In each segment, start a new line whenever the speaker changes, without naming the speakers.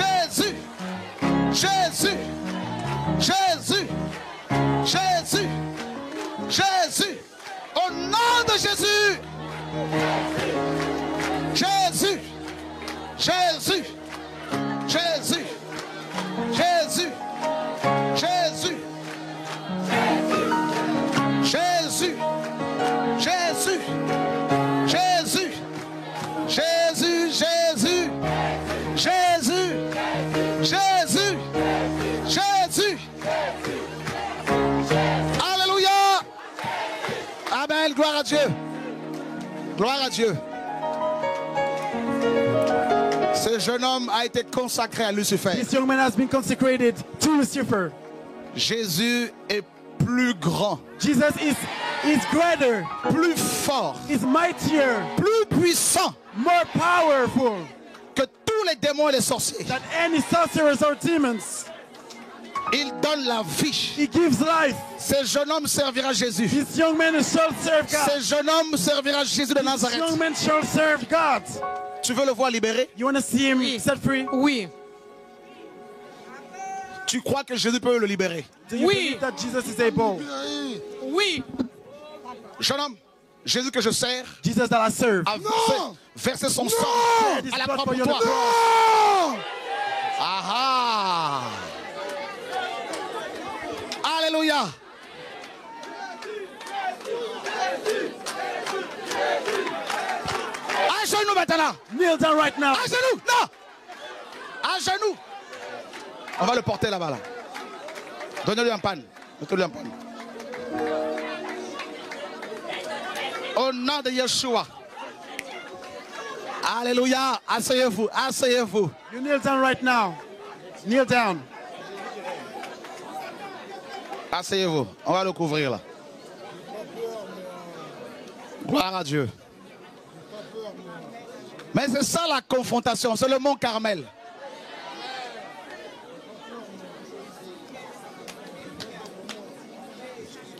Jésus, Jésus, Jésus, Jésus, Jésus, au nom de Jésus, Jésus, Jésus, Jésus, Jésus, Jésus, Jésus, Jésus, Jésus, Jésus, Jésus, Jésus, Jésus, Jésus. Alléluia. Amen. Gloire à Dieu. Gloire à Dieu. Ce jeune homme a été consacré à Lucifer.
This young man has been consecrated to Lucifer.
Jésus est plus grand,
Jesus is greater,
plus fort,
is mightier,
plus puissant
more powerful
que tous les démons et les sorciers.
than any sorcerers or demons.
Il donne la vie.
He gives life.
Ce jeune homme servira Jésus.
This young man shall serve God.
Ce jeune homme servira Jésus de
This
Nazareth.
young man shall serve God.
Tu veux le voir libéré?
You want to see him set free?
Oui.
Tu crois que Jésus peut le libérer?
Do you
Oui.
believe that Jesus is able?
Oui.
Jeune homme, Jésus que je sers
Jesus that I serve.
a versé son sang
This
à la
blood
croix
for
pour
you on
toi.
the cross.
Ah ah. Alléluia. À genoux maintenant.
Kneel down right now.
À genoux. Non. À genoux. On va le porter là-bas. Là. Donnez-lui un panne. Mettez-lui un panne. Au nom de Yeshua. Alléluia. Asseyez-vous. Asseyez-vous.
You kneel down right now. Kneel down.
Asseyez-vous. On va le couvrir là. Gloire à Dieu. Mais c'est ça la confrontation. C'est le mont Carmel.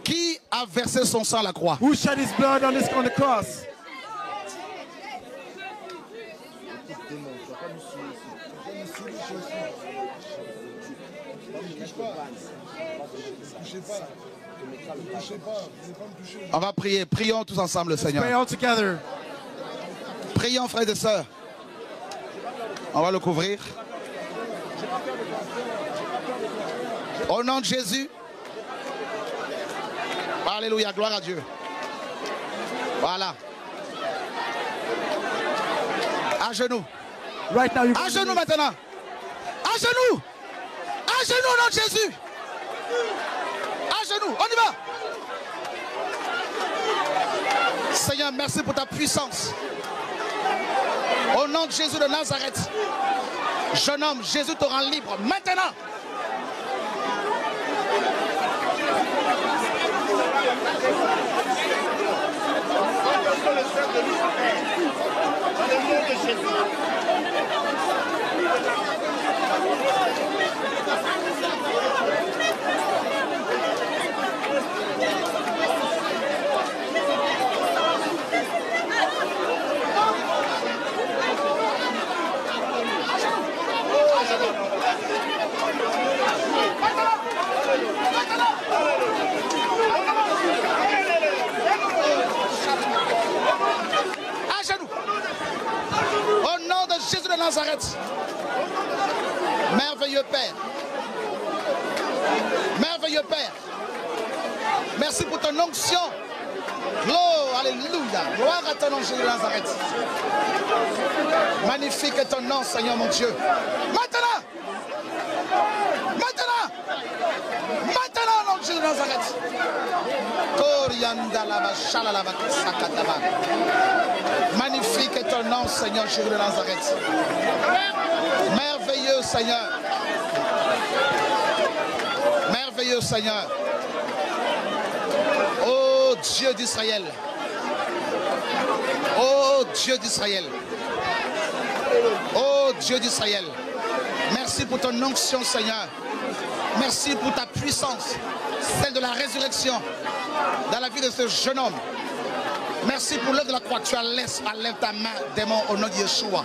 Qui a versé son sang à la croix?
Who shed his blood on the cross?
On va prier. Prions tous ensemble,
Pray
Seigneur.
all together.
Prions, frères et sœurs. On va le couvrir. Au nom de Jésus. Alléluia, gloire à Dieu. Voilà. À genoux.
Right now, you
À genoux maintenant. À genoux. À genoux au nom de Jésus. À genoux. On y va. Seigneur, merci pour ta puissance. Au nom de Jésus de Nazareth. Jeune homme, Jésus te rend libre maintenant. À genoux. Au nom de Jésus de Nazareth. Merveilleux Père. Merveilleux Père. Merci pour ton onction. Gloire, alléluia. Gloire à ton nom, Jésus de Nazareth. Magnifique est ton nom, Seigneur mon Dieu. Maintenant. Maintenant. Maintenant, au nom de Jésus de Nazareth. Magnifique est ton nom, Seigneur Jésus de Nazareth. Merveilleux Seigneur. Merveilleux Seigneur. Oh Dieu d'Israël. Oh Dieu d'Israël. Oh Dieu d'Israël. Merci pour ton onction, Seigneur. Merci pour ta puissance, celle de la résurrection dans la vie de ce jeune homme. Merci pour l'œuvre de la croix. Tu as laissé à ta main, démon, au nom de Yeshua.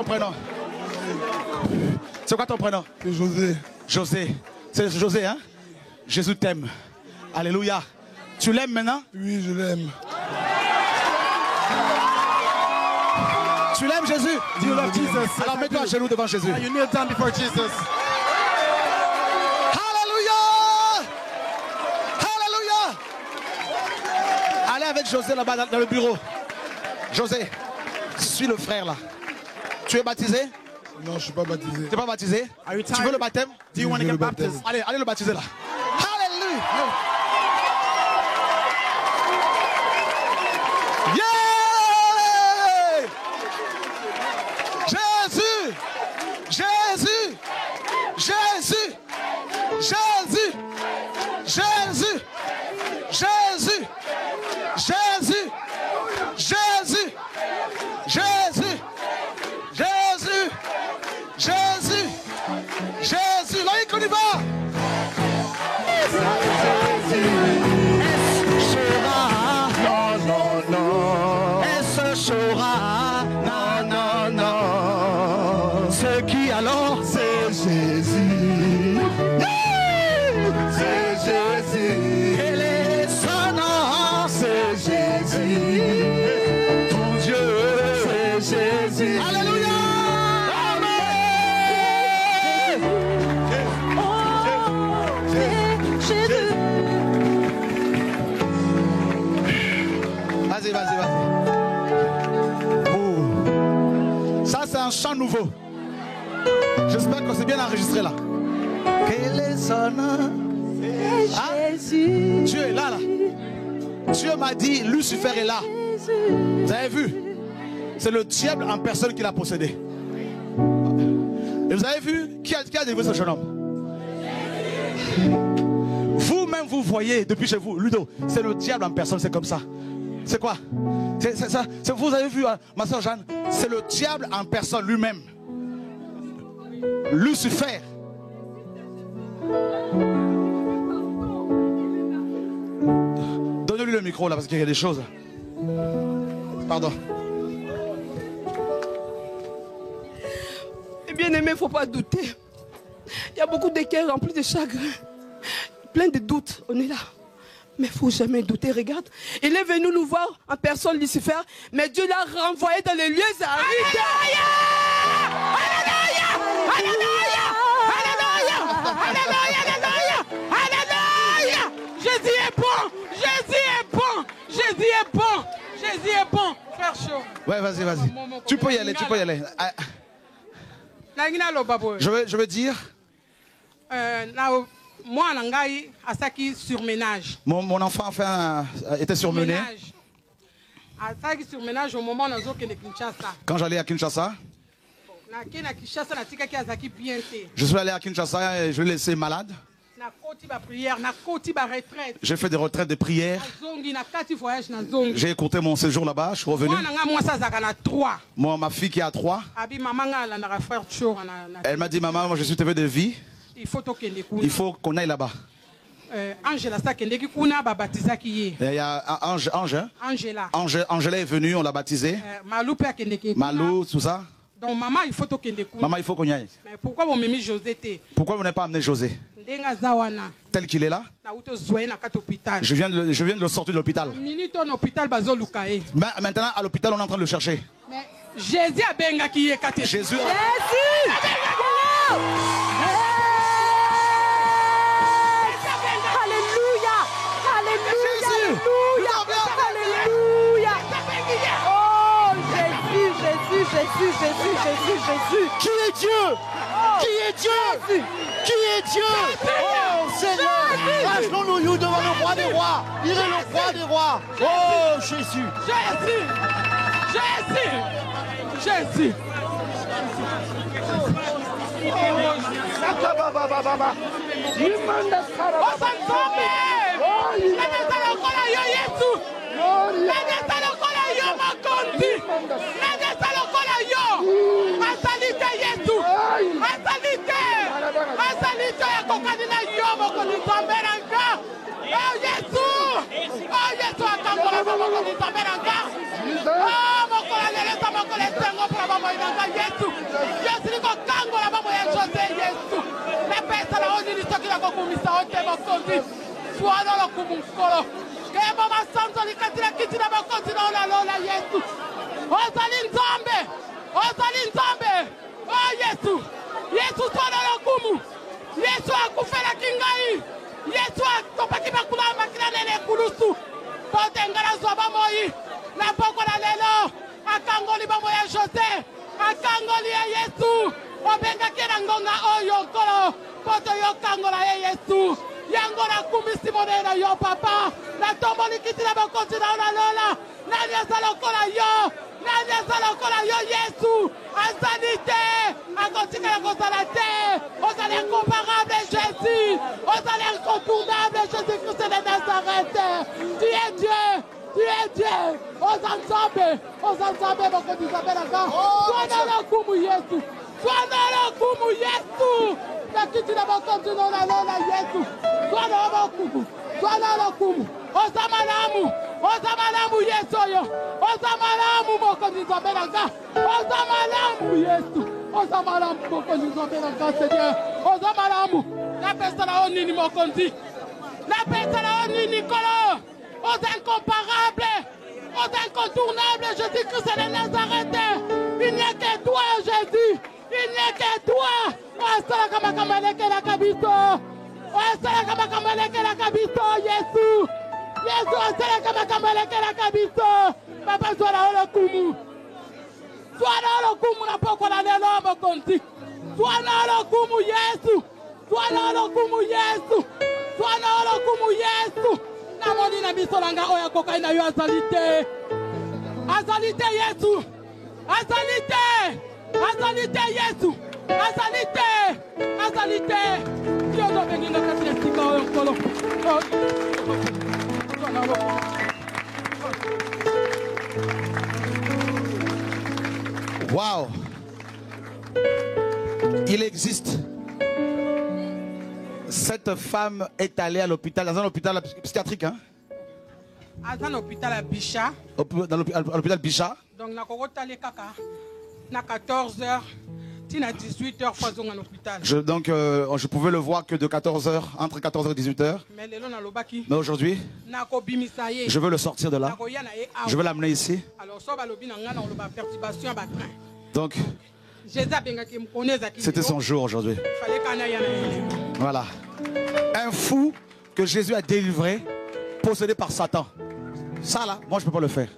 ton prénom? C'est quoi ton prénom?
C'est José.
José. C'est José, hein? Jésus t'aime. Alléluia. Tu l'aimes maintenant?
Oui, je l'aime.
Tu l'aimes, Jésus?
Do you love Jesus?
Alors mets-toi à genoux devant Jésus.
You kneel down before Jesus.
Alléluia! Alléluia! Allez avec José là-bas dans le bureau. José, suis le frère là. Tu es baptisé?
Non, je ne suis pas baptisé.
Tu n'es pas baptisé?
Are you
Tu
tired?
veux le baptême?
Do you want to
Je
get
veux le baptême.
baptized?
Allez, allez le baptiser là. Alléluia! Yeah! Jésus! Jésus! Jésus! Jésus! Jésus! Jésus! Jésus! Jésus! Jésus! Jésus! Jésus! Jésus! Là, on y va! Elle se saura, non, non, non. C'est qui alors?
C'est Jésus. C'est Jésus.
Quel est son nom?
C'est Jésus.
Ton Dieu.
C'est Jésus.
Alléluia!
Jésus.
Vas-y, vas-y, vas-y. Oh. Ça, c'est un chant nouveau. J'espère que c'est bien enregistré là. Quel est son nom?
Jésus.
Dieu est là, là. Dieu m'a dit, Lucifer est là. Vous avez vu? C'est le diable en personne qui l'a possédé. Et vous avez vu qui a délivré ce jeune homme? Vous-même, vous voyez depuis chez vous, Ludo, c'est le diable en personne, c'est comme ça. C'est quoi? C'est ça. Vous avez vu, ma soeur Jeanne, c'est le diable en personne lui-même. Lucifer. Donnez-lui le micro là parce qu'il y a des choses. Pardon.
Bien aimé, il ne faut pas douter. Il y a beaucoup de cœurs remplis de chagrin, plein de doutes. On est là. Mais il ne faut jamais douter. Regarde, il est venu nous voir en personne, Lucifer, mais Dieu l'a renvoyé dans les lieux arides. Alléluia! Alléluia! Alléluia! Alléluia! Alléluia! Alléluia! Jésus est bon! Jésus est bon! Jésus est bon! Jésus est bon! Frère chaud.
Ouais, vas-y, vas-y. Tu peux y aller, tu peux y aller. Ah, je veux dire.
Moi, Nangai, Asaki surménage.
Mon enfant enfin était surmené.
Asaki surménage au moment où nous sommes Kinshasa.
Quand j'allais à Kinshasa, je suis allé à Kinshasa et je l'ai laissé malade. J'ai fait des retraites de prière. J'ai écouté mon séjour là-bas, je suis revenu. Moi, ma fille qui a 3, elle m'a dit, maman, moi je suis TV de vie. Il faut qu'on aille là-bas. Il y a Ange, Angela est venue, on l'a baptisée. Malou, tout ça.
Donc maman, il faut
qu'on y aille.
Mais pourquoi vous m'aimez José?
Pourquoi vous n'avez pas amené José? Tel qu'il est là. Je viens de le sortir de l'hôpital. Maintenant, à l'hôpital, on est en train de le chercher.
Jésus a benga qui est caté.
Jésus.
Alléluia. Alléluia. Alléluia. Oh, Jésus.
Qui est Dieu? Qui est Dieu? Qui est Dieu? Oh Seigneur, agenouillons devant le roi des rois. Il est le roi des rois. Oh Jésus.
Jésus. Jésus. Oh Yesu akangola baba nitaberanga. Oh mokola leleza mokola tengo para baba inanga Yesu. Yesu niko kangola baba ya Jose Yesu. Na pesa la oni nitokila kukumisa ote mokozi. Swala la kumukolo. Kema masanzo likatila kitina mokozi na ola lola Yesu. Ozali nzambe. Ozali nzambe. Oh Yesu. Yesu swala la kumu. Yesu akufela kingai. Yesu akopaki bakula makila nene kulusu. Pote ngala zoba moi. Na poko la lelo. Akangoli bamo ya Jose. Akangoli ya Yesu. Obenga kera ngonga oyo kolo. Poto yo kangola ya Yesu. Yangola kumisi monena yo papa. Na tombo likiti na bakonti na ona lola. Nani asalokola yo. Nani asalokola yo Yesu. Azalite. Akontika ya kozalate. Ozali incomparable Jésus. Ozali incontournable Jésus-Christ de Nazareth. Tu es Dieu. Tu es Dieu. Ozanzambe. Ozanzambe bakonti zabelaka. Swana la kumu Yesu. Swana la kumu Yesu. Nakiti na bakonti na ona lola Yesu. Swana la kumu. Swana la kumu. Ozamalamu. Ozamalamu Yesu yo. Ozamalamu mokonzi zabelaka. Ozamalamu Yesu. Ozamalamu mokonzi zabelaka Seigneur. Ozamalamu. La pesa la onini mokonzi. La pesa la onini kolo. Aux incomparables. Aux incontournables Jésus-Christ de Nazareth. Il n'y a que toi Jésus. Il n'y a que toi. Asala kama kamaleke la kabito. Asala kama kamaleke la kabito Yesu. Yesu asala kama kamaleke la kabito. Papa swala ole kumu. Swala ole kumu na poko la lelo mokonzi. Swala ole kumu Yesu. Swala ole kumu Yesu. Swala ole kumu Yesu. Na moni na biso langa oya koka ina yo azalite. Azalite Yesu. Azalite. Azalite Yesu. Azalite. Azalite. Dieu doit venir dans cette estique oyo kolo.
Wow. Il existe. Cette femme est allée à l'hôpital, dans un hôpital psychiatrique, hein?
Dans l'hôpital à Bicha.
Dans l'hôpital Bicha.
Donc, na kokotale kaka na 14h, tina 18h fois à l'hôpital.
Donc, je pouvais le voir que de 14h, entre 14h et 18h. Mais aujourd'hui, je veux le sortir de là. Je veux l'amener ici. Donc, c'était son jour aujourd'hui. Voilà. Un fou que Jésus a délivré, possédé par Satan. Ça là, moi je ne peux pas le faire.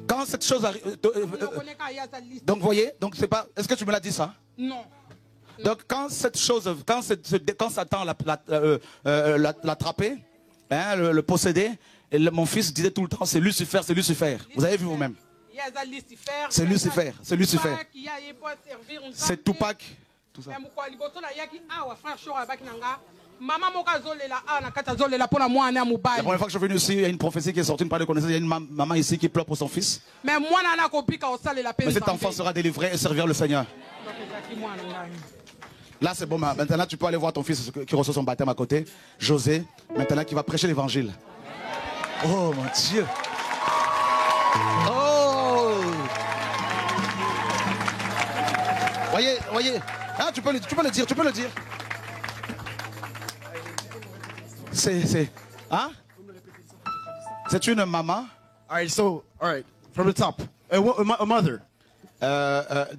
Quand cette chose arrive, donc voyez, donc c'est pas. Est-ce que tu me l'as dit ça?
Non.
Donc quand cette chose, quand Satan l'attrapait, hein, le possédait, et mon fils disait tout le temps, c'est Lucifer, c'est Lucifer. Vous avez vu vous-même? C'est Lucifer, c'est Lucifer. C'est Tupac. Tout ça. La première fois que je suis venu ici, il y a une prophétie qui est sortie, une parole de connaissance. Il y a une maman ici qui pleure pour son fils. Mais cet enfant sera délivré et servir le Seigneur. Là, c'est bon. Maintenant, tu peux aller voir ton fils qui reçoit son baptême à côté, José, maintenant qui va prêcher l'évangile. Oh mon Dieu. Oh. Voyez. Ah, tu peux le dire. Hein? C'est une maman.
All right, from the top. A mother.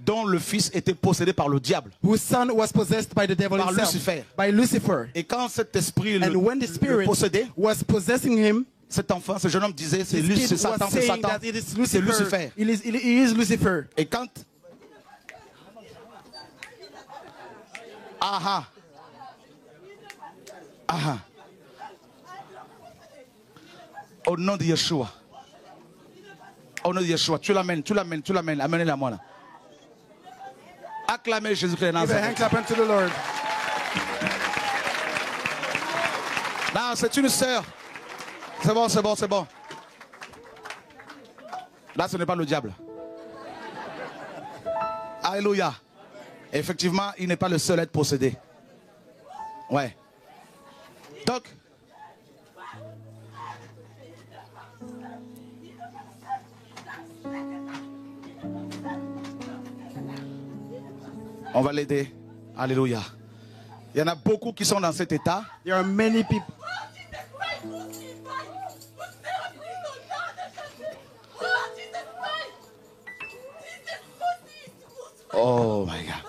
Dont le fils était possédé par le diable.
Whose son was possessed by the devil
par
himself.
Lucifer.
By Lucifer.
Et quand cet esprit
when the spirit
le possédait,
was possessing him,
cet enfant, ce jeune homme disait, c'est Satan, c'est Satan. C'est Lucifer.
He is Lucifer.
Et quand... Aha. Au nom de Yeshua. Au nom de Yeshua. Tu l'amènes. Amenez-la moi là. Acclamez Jésus-Christ de Nazareth.
Give a hand clap unto the Lord.
Non, c'est une sœur. C'est bon. Là, ce n'est pas le diable. Alléluia. Effectivement, il n'est pas le seul à être possédé. Ouais. Donc, on va l'aider. Alléluia. Il y en a beaucoup qui sont dans cet état.
There are many people.
Oh my God.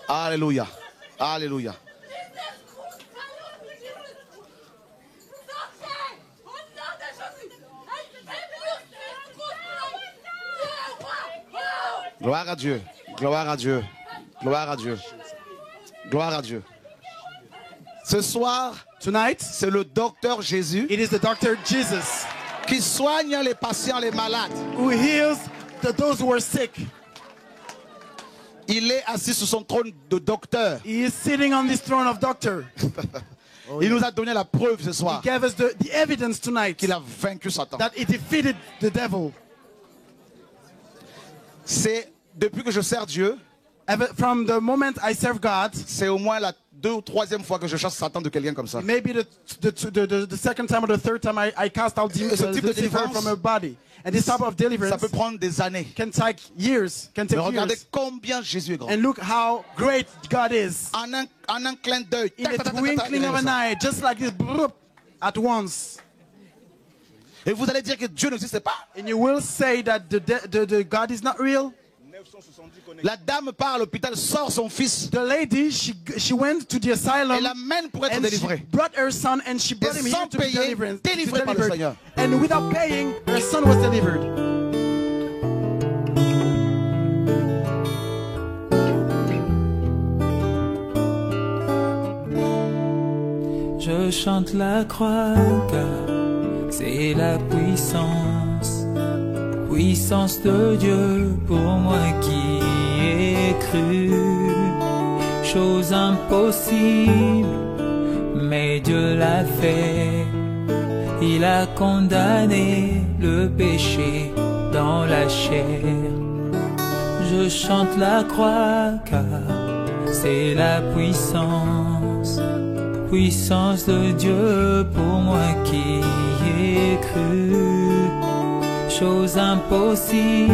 Alléluia. Alléluia. Gloire à Dieu. Gloire à Dieu. Gloire à Dieu. Gloire à Dieu. Ce soir,
Tonight,
c'est le docteur Jésus
it is the Dr. Jesus
qui soigne les patients, les malades.
who heals those who are sick.
Il est assis sur son trône de docteur.
He is sitting on this throne of doctor.
Il nous a donné la preuve ce
He
soir
gave us the evidence tonight
qu'il a vaincu Satan.
that he defeated the devil.
C'est depuis que je sers Dieu,
From the moment I serve God,
c'est au moins la 2e ou 3e fois que je chasse Satan de quelqu'un comme ça.
maybe the second time or the third time I cast out
Ce type de
the devil
délivrance,
from a body. And this type of deliverance
Ça peut prendre des années.
can take years, can take
Mais regardez
years.
combien Jésus est grand.
And look how great God is.
En un clin d'œil.
In the twinkling of an eye, just like this, bloop, at once.
Et vous allez dire que Dieu n'existe pas.
And you will say that the God is not real.
La dame part à l'hôpital, sort son fils
The lady, she went to the
et
asylum
l'amène pour être
and she
délivré.
brought her son and she brought him here
sans
to be
payer,
delivered.
délivré par le Seigneur.
And without paying, her son was delivered.
Je chante la croix car c'est la puissance, puissance de Dieu pour moi qui ai cru. Chose impossible, mais Dieu l'a fait. Il a condamné le péché dans la chair. Je chante la croix car c'est la puissance, puissance de Dieu pour moi qui ai cru. Chose impossible,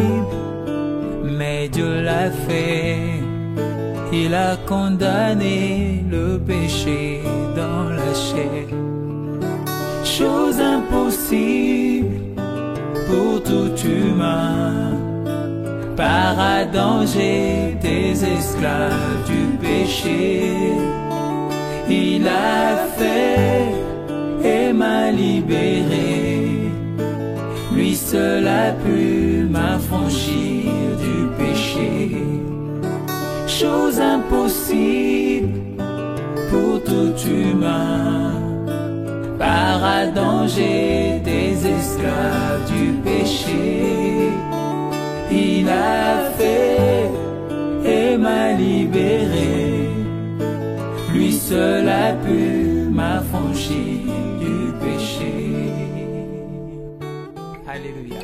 mais Dieu l'a fait. Il a condamné le péché dans la chair. Chose impossible pour tout humain. Par Adam j'étais esclave du péché. Il a fait et m'a libéré. Lui seul a pu m'affranchir du péché. Chose impossible pour tout humain. Par Adam j'étais esclave du péché. Il a fait et m'a libéré. Lui seul a pu m'affranchir du péché. Alléluia.